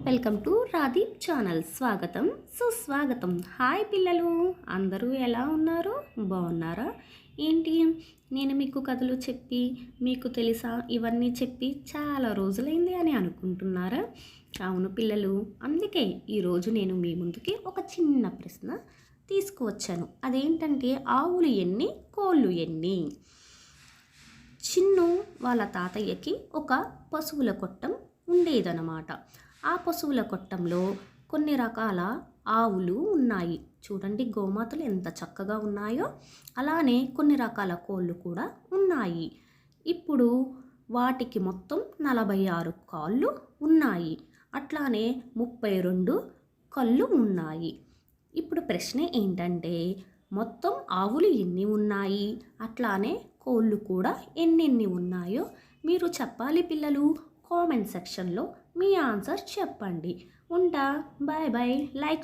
Welcome to రాదీప్ channel. స్వాగతం సుస్వాగతం. Hi పిల్లలు, అందరూ ఎలా ఉన్నారు? బాగున్నారా? ఏంటి నేను మీకు కథలు చెప్పి మీకు తెలుసా ఇవన్నీ చెప్పి చాలా రోజులైంది అని అనుకుంటున్నారా? అవును పిల్లలు, అందుకే ఈరోజు నేను మీ ముందుకి ఒక చిన్న ప్రశ్న తీసుకువచ్చాను. అదేంటంటే ఆవులు ఎన్ని, కోళ్ళు ఎన్ని? చిన్ను వాళ్ళ తాతయ్యకి ఒక పశువుల కొట్టం ఉండేదన్నమాట. ఆ పశువుల కొట్టంలో కొన్ని రకాల ఆవులు ఉన్నాయి. చూడండి గోమాతలు ఎంత చక్కగా ఉన్నాయో. అలానే కొన్ని రకాల కోళ్ళు కూడా ఉన్నాయి. ఇప్పుడు వాటికి మొత్తం 46 కాళ్ళు ఉన్నాయి. అట్లానే 32 కళ్ళు ఉన్నాయి. ఇప్పుడు ప్రశ్న ఏంటంటే మొత్తం ఆవులు ఎన్ని ఉన్నాయి, అట్లానే కోళ్ళు కూడా ఎన్నెన్ని ఉన్నాయో మీరు చెప్పాలి పిల్లలు. కామెంట్ సెక్షన్లో మీ ఆన్సర్ చెప్పండి. ఉంటా. Bye bye. లైక్